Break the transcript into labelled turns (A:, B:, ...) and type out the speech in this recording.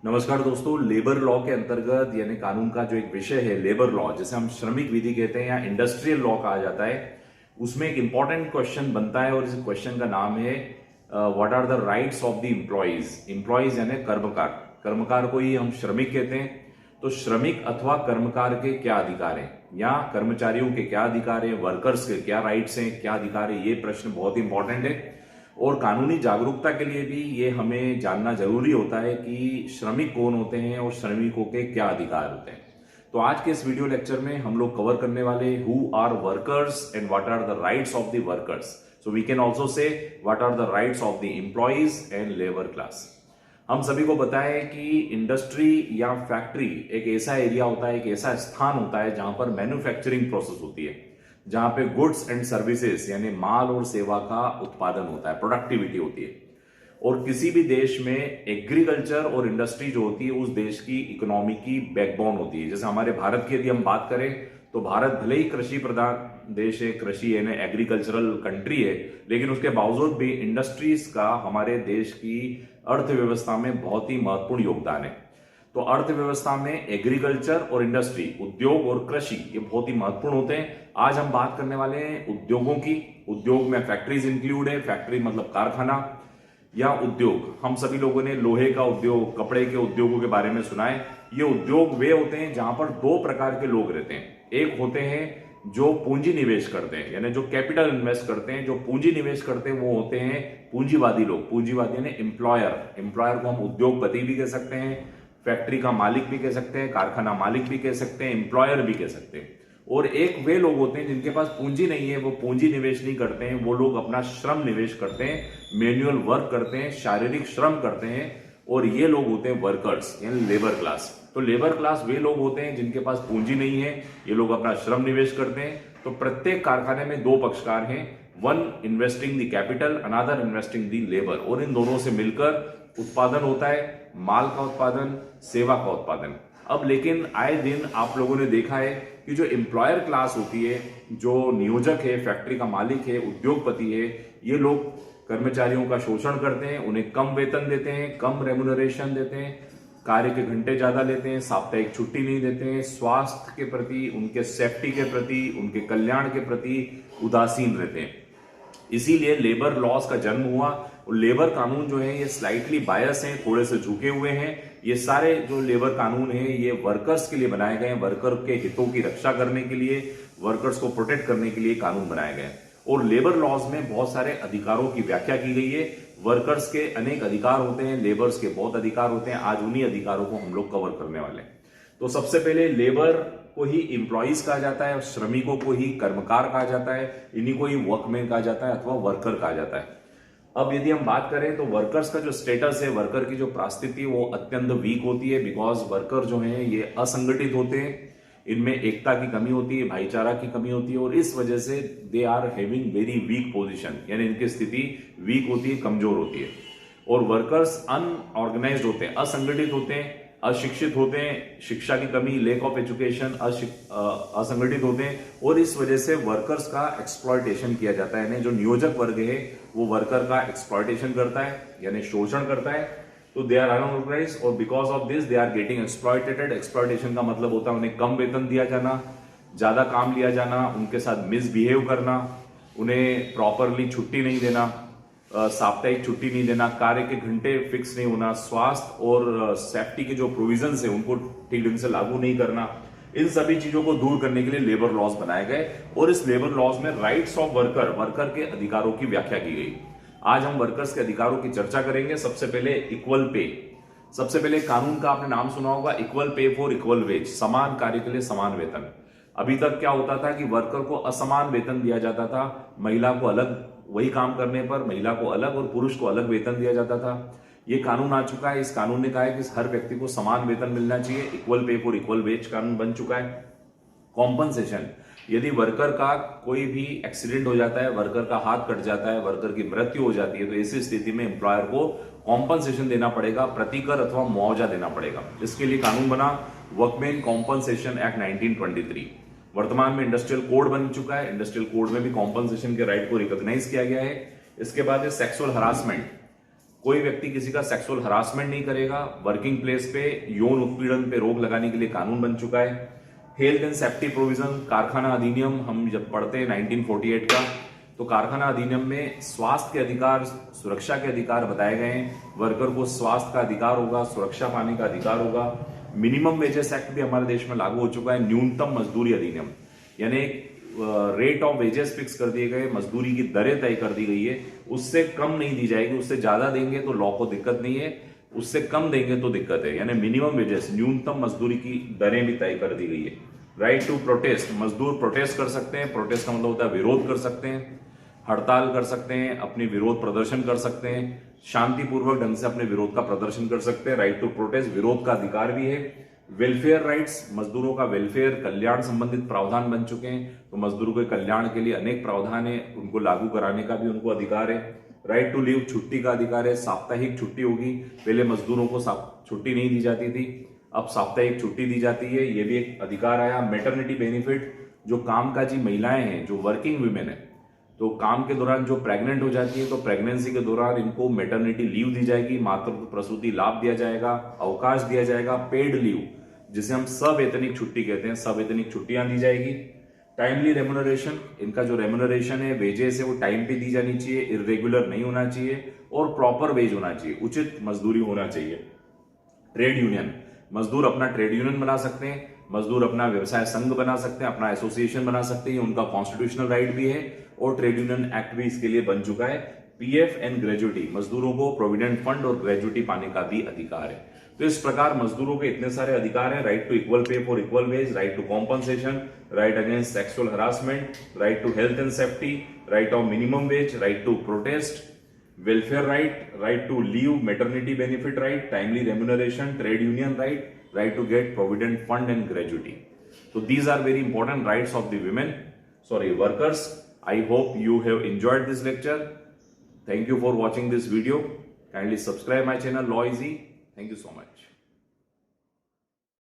A: नमस्कार दोस्तों, labour law के अंतर्गत यानी कानून का जो एक विषय है लेबर लॉ, जिसे हम श्रमिक विधि कहते हैं या इंडस्ट्रियल लॉ कहा जाता है, उसमें एक इंपॉर्टेंट क्वेश्चन बनता है और इस क्वेश्चन का नाम है what are the rights of the employees यानी कर्मकार। कर्मकार को ही हम श्रमिक कहते हैं। तो श्रमिक अथवा कर्मकार के क्या अधिकार हैं या कर्मचारियों के क्या अधिकार हैं, वर्कर्स के क्या राइट्स हैं, क्या अधिकार है, ये प्रश्न बहुत इंपॉर्टेंट है। और कानूनी जागरूकता के लिए भी ये हमें जानना जरूरी होता है कि श्रमिक कौन होते हैं और श्रमिकों के क्या अधिकार होते हैं। तो आज के इस वीडियो लेक्चर में हम लोग कवर करने वाले who are workers and what are the rights of the workers. So we can also say what are the rights of the employees and labour class. हम सभी को पता है कि इंडस्ट्री या फैक्ट्री एक ऐसा एरिया होता है, एक ऐसा स्थान होता है जहां पर मैन्युफैक्चरिंग प्रोसेस होती है, जहां पे गुड्स एंड सर्विसेज यानी माल और सेवा का उत्पादन होता है, प्रोडक्टिविटी होती है। और किसी भी देश में एग्रीकल्चर और इंडस्ट्री जो होती है उस देश की इकोनॉमी की बैकबोन होती है। जैसे हमारे भारत की यदि हम बात करें तो भारत भले ही कृषि प्रधान देश है, कृषि यानी एग्रीकल्चरल कंट्री है, लेकिन उसके बावजूद भी इंडस्ट्रीज का हमारे देश की अर्थव्यवस्था में बहुत ही महत्वपूर्ण योगदान है। तो अर्थव्यवस्था में एग्रीकल्चर और इंडस्ट्री, उद्योग और कृषि, ये बहुत ही महत्वपूर्ण होते हैं। आज हम बात करने वाले हैं उद्योगों की। उद्योग में फैक्ट्रीज इंक्लूड है, फैक्ट्री मतलब कारखाना या उद्योग। हम सभी लोगों ने लोहे का उद्योग, कपड़े के उद्योगों के बारे में सुना है। ये उद्योग वे होते हैं जहां पर दो प्रकार के लोग रहते हैं। एक होते हैं जो पूंजी निवेश करते हैं यानी जो कैपिटल इन्वेस्ट करते हैं, जो पूंजी निवेश करते हैं वो होते हैं पूंजीवादी लोग। पूंजीवादी यानी एम्प्लॉयर। एम्प्लॉयर को हम उद्योगपति भी कह सकते हैं, फैक्ट्री का मालिक भी कह सकते हैं, कारखाना मालिक भी कह सकते हैं, एम्प्लॉयर भी कह सकते हैं। और एक वे लोग होते हैं जिनके पास पूंजी नहीं है, वो पूंजी निवेश नहीं करते हैं, वो लोग अपना श्रम निवेश करते हैं, मैन्युअल वर्क करते हैं, शारीरिक श्रम करते हैं, और ये लोग होते हैं वर्कर्स यानी लेबर क्लास। तो लेबर क्लास वे लोग होते हैं जिनके पास पूंजी नहीं है, ये लोग अपना श्रम निवेश करते हैं। तो प्रत्येक कारखाने में दो पक्षकार हैं, one investing the capital, another investing the labour, और इन दोनों से मिलकर उत्पादन होता है, माल का उत्पादन, सेवा का उत्पादन। अब लेकिन आए दिन आप लोगों ने देखा है कि जो एम्प्लॉयर क्लास होती है, जो नियोजक है, फैक्ट्री का मालिक है, उद्योगपति है, ये लोग कर्मचारियों का शोषण करते हैं, उन्हें कम वेतन देते हैं, कम रेम्युनरेशन देते हैं, कार्य के घंटे ज्यादा लेते हैं, साप्ताहिक छुट्टी नहीं देते हैं, स्वास्थ्य के प्रति, उनके सेफ्टी के प्रति, उनके कल्याण के प्रति उदासीन रहते हैं। इसीलिए लेबर लॉज का जन्म हुआ। और लेबर कानून जो है ये स्लाइटली बायस हैं, थोड़े से झुके हुए हैं। ये सारे जो लेबर कानून है ये वर्कर्स के लिए बनाए गए हैं, वर्कर के हितों की रक्षा करने के लिए, वर्कर्स को प्रोटेक्ट करने के लिए कानून बनाए गए हैं। और लेबर लॉज में बहुत सारे अधिकारों की व्याख्या की गई है। वर्कर्स के अनेक अधिकार होते हैं, लेबर्स के बहुत अधिकार होते हैं। आज उन्हीं अधिकारों को हम लोग कवर करने वाले हैं। तो सबसे पहले लेबर को ही एम्प्लॉइज कहा जाता है और श्रमिकों को ही कर्मकार कहा जाता है, इन्हीं को ही वर्कमैन कहा जाता है अथवा वर्कर कहा जाता है। अब यदि हम बात करें तो वर्कर्स का जो स्टेटस है, वर्कर की जो परिस्थिति वो अत्यंत वीक होती है, बिकॉज वर्कर जो है ये असंगठित होते हैं, इनमें एकता की कमी होती है, भाईचारा की कमी होती है, और इस वजह से they are having very weak position, यानी इनकी स्थिति वीक होती है, कमजोर होती है। और वर्कर्स अनऑर्गेनाइज्ड होते हैं, असंगठित होते हैं, अशिक्षित होते हैं, शिक्षा की कमी, लेक ऑफ एजुकेशन, असंगठित होते हैं, और इस वजह से वर्कर्स का एक्सप्लॉयटेशन किया जाता है। यानी जो नियोजक वर्ग है वो वर्कर का एक्सप्लॉयटेशन करता है यानी शोषण करता है। तो दे आर अनऑर्गेनाइज्ड और because of this they are getting exploited. Exploitation का मतलब होता है उन्हें कम वेतन दिया जाना, ज्यादा काम लिया जाना, उनके साथ मिसबिहेव करना, उन्हें प्रॉपरली छुट्टी नहीं देना, साप्ताहिक छुट्टी नहीं देना, कार्य के घंटे फिक्स नहीं होना, स्वास्थ्य और सेफ्टी के जो प्रोविजंस है उनको ठीक ढंग से लागू नहीं करना। इन सभी चीजों को दूर करने के लिए लेबर लॉज बनाए गए और इस लेबर लॉज में राइट्स ऑफ वर्कर, वर्कर के अधिकारों की व्याख्या की गई। आज हम वर्कर्स के अधिकारों की चर्चा करेंगे। सबसे पहले इक्वल पे। सबसे पहले कानून का आपने नाम सुना होगा, equal pay for equal veg, समान कार्य के लिए समान वेतन। अभी तक क्या होता था कि वर्कर को असमान वेतन दिया जाता था, महिला को अलग, वही काम करने पर महिला को अलग और पुरुष को अलग वेतन दिया जाता था। ये कानून आ चुका है। इस कानून ने कहा है कि हर व्यक्ति को समान वेतन मिलना चाहिए। Equal pay for equal veg कानून बन चुका है। कॉम्पनसेशन, यदि वर्कर का कोई भी एक्सीडेंट हो जाता है, वर्कर का हाथ कट जाता है, वर्कर की मृत्यु हो जाती है, तो ऐसी स्थिति में एम्प्लॉयर को कॉम्पनसेशन देना पड़ेगा, प्रतिकर अथवा मुआवजा देना पड़ेगा। इसके लिए कानून बना वर्कमैन कॉम्पनसेशन एक्ट 1923। वर्तमान में इंडस्ट्रियल कोड बन चुका है। इंडस्ट्रियल कोड में भी कॉम्पनसेशन के राइट को रिकॉग्नाइज किया गया है। इसके बाद सेक्सुअल हरासमेंट, कोई व्यक्ति किसी का सेक्सुअल हरासमेंट नहीं करेगा। वर्किंग प्लेस पे यौन उत्पीड़न पे रोक लगाने के लिए कानून बन चुका है। हेल्थ एंड सेफ्टी प्रोविजन, कारखाना अधिनियम हम जब पढ़ते हैं 1948 का, तो कारखाना अधिनियम में स्वास्थ्य के अधिकार, सुरक्षा के अधिकार बताए गए हैं। वर्कर को स्वास्थ्य का अधिकार होगा, सुरक्षा पाने का अधिकार होगा। मिनिमम वेजेस एक्ट भी हमारे देश में लागू हो चुका है। न्यूनतम मजदूरी अधिनियम, यानी रेट ऑफ वेजेस फिक्स कर दिए गए, मजदूरी की दरें तय कर दी गई है। उससे कम नहीं दी जाएगी, उससे ज्यादा देंगे तो लॉ को दिक्कत नहीं है, उससे कम देंगे तो दिक्कत है। यानी मिनिमम वेजेस, न्यूनतम मजदूरी की दरें भी तय कर दी गई है। राइट टू प्रोटेस्ट, मजदूर प्रोटेस्ट कर सकते हैं। प्रोटेस्ट का मतलब होता है विरोध कर सकते हैं, हड़ताल कर सकते हैं, अपनी विरोध प्रदर्शन कर सकते हैं, शांतिपूर्वक ढंग से अपने विरोध का प्रदर्शन कर सकते हैं। राइट टू प्रोटेस्ट विरोध का अधिकार भी है। वेलफेयर राइट्स, मजदूरों का वेलफेयर, कल्याण संबंधित प्रावधान बन चुके हैं, तो मजदूरों के कल्याण के लिए अनेक प्रावधान है, उनको लागू कराने का भी उनको अधिकार है। राइट टू लीव, छुट्टी का अधिकार है। साप्ताहिक छुट्टी होगी, पहले मजदूरों को छुट्टी नहीं दी जाती थी, अब साप्ताहिक छुट्टी दी जाती है, ये भी एक अधिकार आया। मैटरनिटी बेनिफिट, जो कामकाजी महिलाएं हैं, जो वर्किंग वुमेन है, तो काम के दौरान जो प्रेग्नेंट हो जाती है, तो प्रेगनेंसी के दौरान इनको मैटरनिटी लीव दी जाएगी, मातृत्व प्रसूति लाभ दिया जाएगा, अवकाश दिया जाएगा, पेड लीव, जिसे हम सवैतनिक छुट्टी कहते हैं, सवैतनिक छुट्टियां दी जाएगी। टाइमली रेम्युनरेशन, इनका जो रेम्युनरेशन है, वेजेस है, वो टाइम पे दी जानी चाहिए, इरेगुलर नहीं होना चाहिए और प्रॉपर वेज होना चाहिए, उचित मजदूरी होना चाहिए। ट्रेड यूनियन, मजदूर अपना ट्रेड यूनियन बना सकते हैं, मजदूर अपना व्यवसाय संघ बना सकते हैं, अपना एसोसिएशन बना सकते हैं, उनका कॉन्स्टिट्यूशनल राइट भी है और ट्रेड यूनियन एक्ट भी इसके लिए बन चुका है। पीएफ एंड ग्रेजुटी, मजदूरों को प्रोविडेंट फंड और ग्रेजुटी पाने का भी अधिकार है। तो इस प्रकार मजदूरों के इतने सारे अधिकार हैं। Right to equal pay for equal wage, right to compensation, right against sexual harassment, right to health and safety, right of minimum wage, right to protest, welfare right to leave, maternity benefit right, timely remuneration, trade union right to get provident fund and gratuity. So these are very important rights of the workers. I hope you have enjoyed this lecture. Thank you for watching this video. Kindly subscribe my channel Law Easy. Thank you so much.